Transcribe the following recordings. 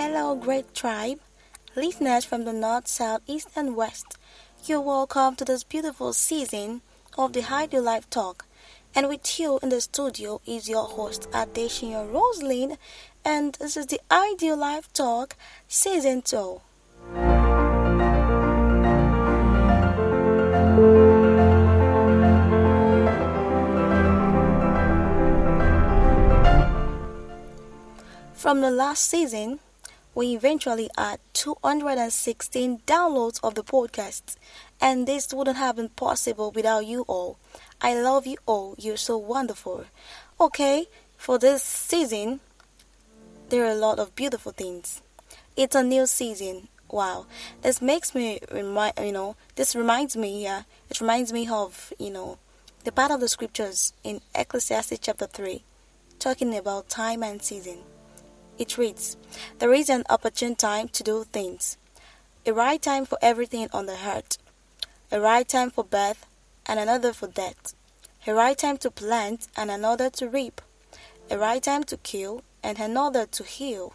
Hello, great tribe, listeners from the north, south, east, and west. You're welcome to this beautiful season of the Ideal Life Talk. And with you in the studio is your host, Adesina Roslyn, and this is the Ideal Life Talk Season 2. From the last season, we eventually had 216 downloads of the podcast, and this wouldn't have been possible without you all. I love you all, you're so wonderful. Okay, for this season, there are a lot of beautiful things. It's a new season. Wow, this makes me this reminds me, it reminds me of, the part of the scriptures in Ecclesiastes chapter 3, talking about time and season. It reads, there is an opportune time to do things, a right time for everything on the earth, a right time for birth and another for death, a right time to plant and another to reap, a right time to kill and another to heal,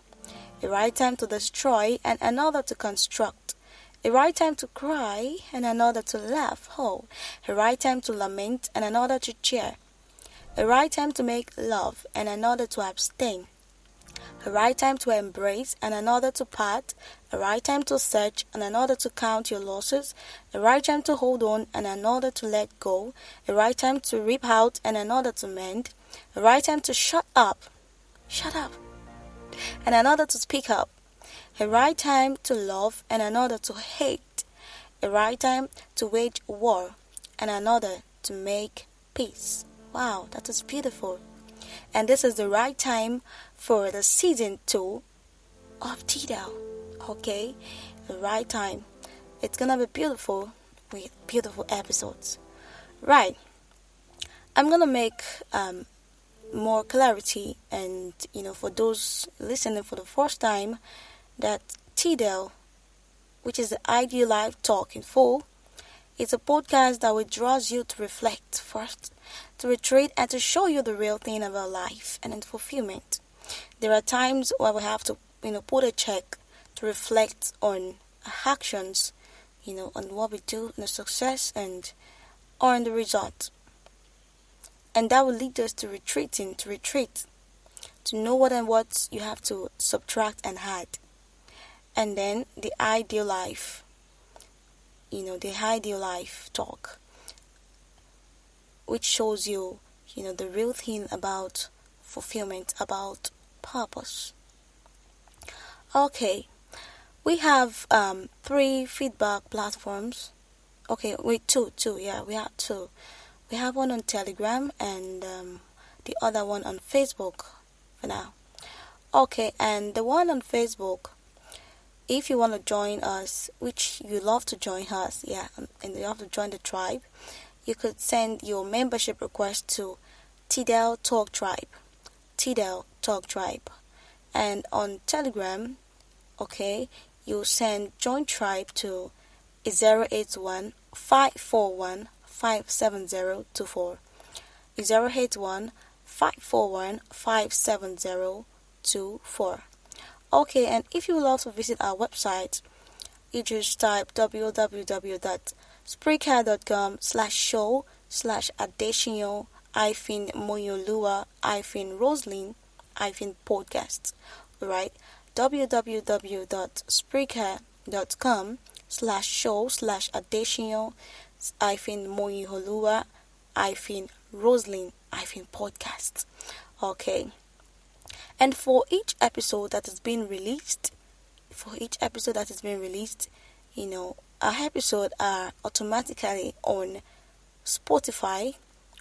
a right time to destroy and another to construct, a right time to cry and another to laugh, a right time to lament and another to cheer, a right time to make love and another to abstain, a right time to embrace and another to part, a right time to search and another to count your losses, a right time to hold on and another to let go, a right time to rip out and another to mend, a right time to shut up, and another to speak up, a right time to love and another to hate, a right time to wage war and another to make peace. Wow, that is beautiful. And this is the right time for the season 2 of ldeal. Okay, the right time. It's gonna be beautiful with beautiful episodes. Right. I'm gonna make more clarity, and for those listening for the first time, that ldeal, which is the Ideal Life Talk in full, it's a podcast that will draws you to reflect first, to retreat, and to show you the real thing about life and in fulfillment. There are times where we have to, put a check to reflect on actions, on what we do, and the success and or in the result. And that will lead us to retreat, to know what and what you have to subtract and add. And then the ideal life, the ideal life talk, which shows you, the real thing about fulfillment, about purpose. Okay, we have 3 feedback platforms. Okay, wait, two, yeah, we have 2. We have one on Telegram and the other one on Facebook for now. Okay, and the one on Facebook, if you want to join us, which you love to join us, and you have to join the tribe, you could send your membership request to ldeal Talk Tribe. ldeal Talk Tribe. And on Telegram, okay, you send join tribe to 081 541 57024. 081 541 57024. Okay, and if you would love to visit our website, you just type www.spreaker.com/show/adesina-moyolua-roslyn-podcast. Alright, www.spreaker.com/show/adesina-moyolua-roslyn-podcast. Okay. And for each episode that is being released, our episodes are automatically on Spotify,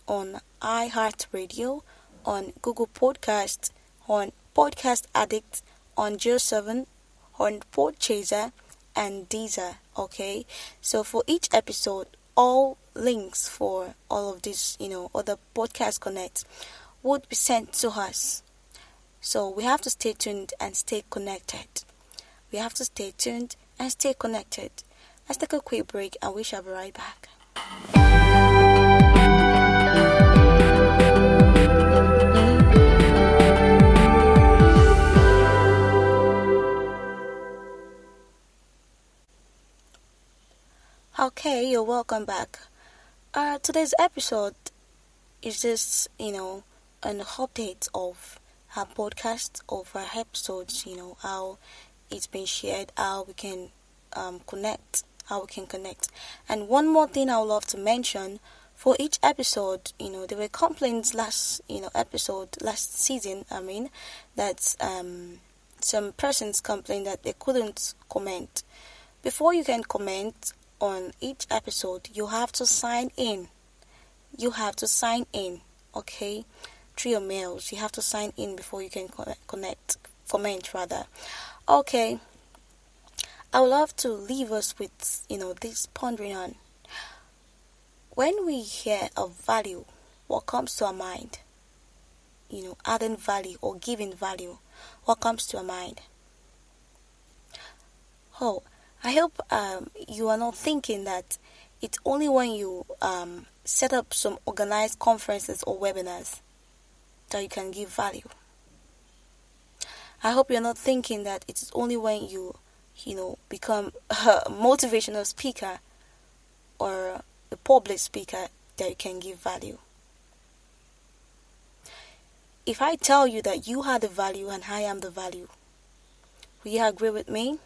on iHeartRadio, on Google Podcasts, on Podcast Addict, on J7, on Podchaser, and Deezer. Okay, so for each episode, all links for all of these, other Podcast Connect would be sent to us. So we have to stay tuned and stay connected. Let's take a quick break and we shall be right back. Okay, you're welcome back. Today's episode is just, an update of our podcast, of our episodes, how it's been shared, how we can connect. And one more thing I would love to mention for each episode, there were complaints last season, that some persons complained that they couldn't comment. Before you can comment on each episode, you have to sign in. Okay? Through your mails, you have to sign in before you can comment rather. Okay. I would love to leave us with, this pondering on. When we hear of value, what comes to our mind? Adding value or giving value, what comes to our mind? Oh, I hope you are not thinking that it's only when you set up some organized conferences or webinars that you can give value. I hope you're not thinking that it's only when you become a motivational speaker or a public speaker that you can give value. If I tell you that you are the value and I am the value, will you agree with me?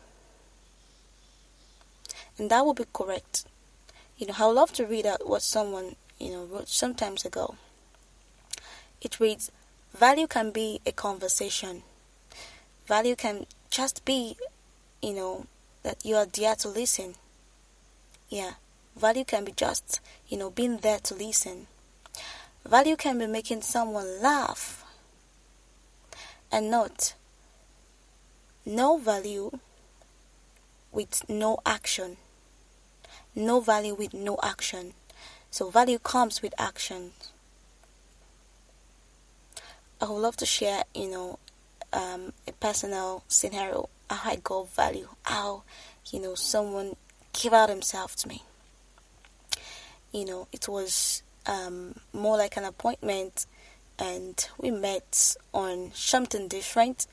And that would be correct. I would love to read out what someone, wrote some times ago. It reads, value can be a conversation. Value can just be, that you are there to listen. Yeah, value can be just, being there to listen. Value can be making someone laugh. And not no value with no action. No value with no action. So value comes with action. I would love to share, a personal scenario, how I got value, how, someone gave out himself to me. It was more like an appointment, and we met on something different,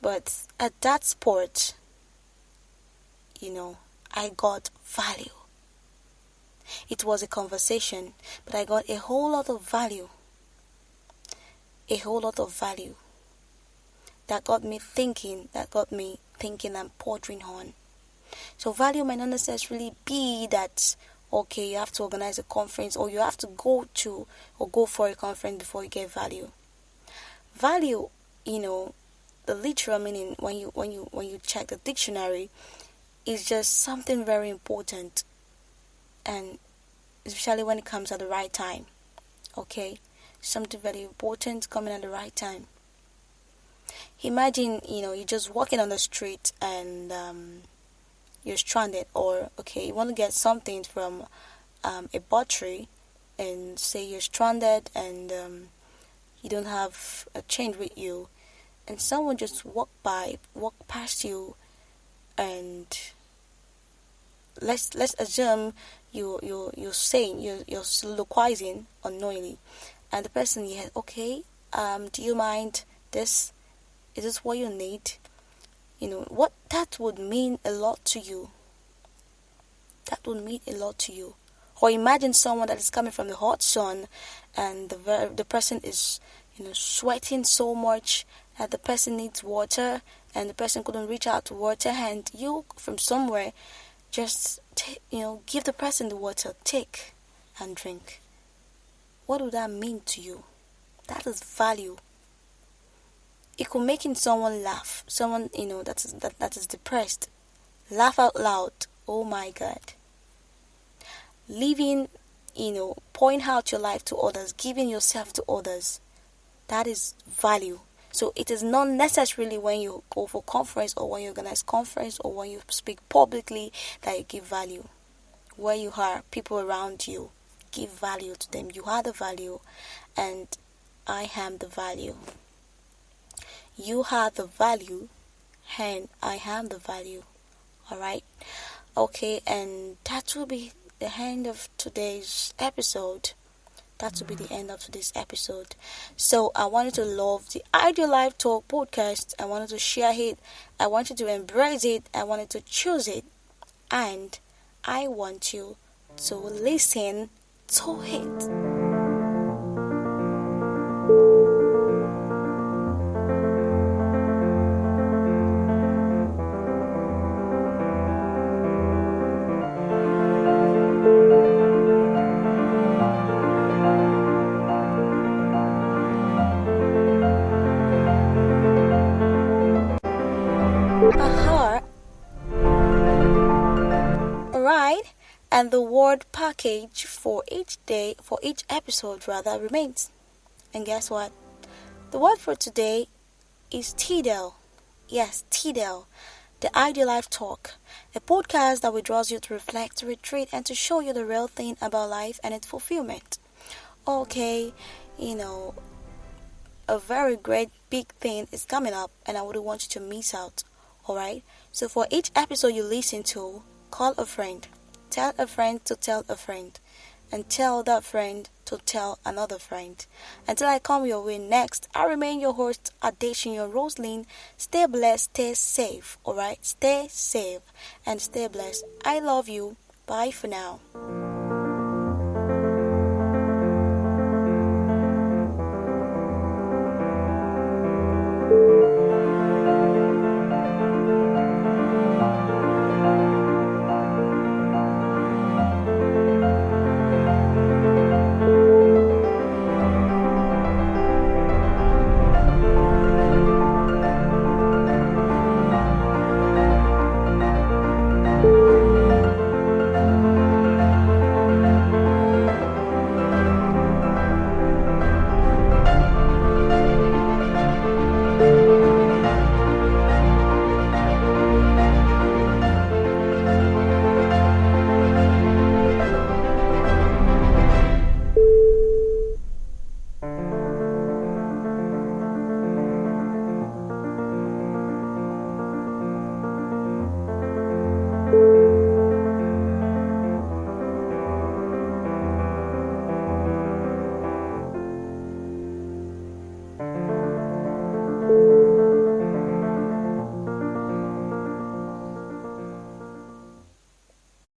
but at that spot, I got value. It was a conversation, but I got a whole lot of value. That got me thinking and pondering on. So value might not necessarily be that, okay, you have to organize a conference or you have to go for a conference before you get value. Value, the literal meaning when you check the dictionary, is just something very important, and especially when it comes at the right time. Okay, something very important coming at the right time. Imagine, you're just walking on the street and you're stranded, or okay, you want to get something from a butchery, and say you're stranded and you don't have a change with you, and someone just walk past you, and let's assume you're soliloquizing unknowingly, and the person here, okay, do you mind this? Is this what you need? What that would mean a lot to you. Or imagine someone that is coming from the hot sun, and the person is, sweating so much that the person needs water, and the person couldn't reach out to water, and you from somewhere just give the person the water, take and drink. What would that mean to you? That is value. It could making someone laugh, someone that is depressed, laugh out loud. Oh my God. Living, pouring out your life to others, giving yourself to others, that is value. So it is not necessarily when you go for conference or when you organize conference or when you speak publicly that you give value. Where you are, people around you, give value to them. You are the value, and I am the value. You are the value, and I am the value. Alright? Okay, and that will be the end of today's episode. So I wanted to love the Ideal Life Talk podcast. I wanted to share it. I wanted to embrace it. I wanted to choose it. And I want you to listen to it. Aha, alright, and the word package for each episode rather, remains. And guess what? The word for today is ldeal. Yes, ldeal. The Ideal Life Talk, a podcast that will draw you to reflect, to retreat, and to show you the real thing about life and its fulfillment. Okay, you know, a very great big thing is coming up, and I wouldn't want you to miss out. Alright? So for each episode you listen to, call a friend. Tell a friend to tell a friend. And tell that friend to tell another friend. Until I come your way next, I remain your host, Adesina Roslyn. Stay blessed, stay safe. Alright? Stay safe and stay blessed. I love you. Bye for now.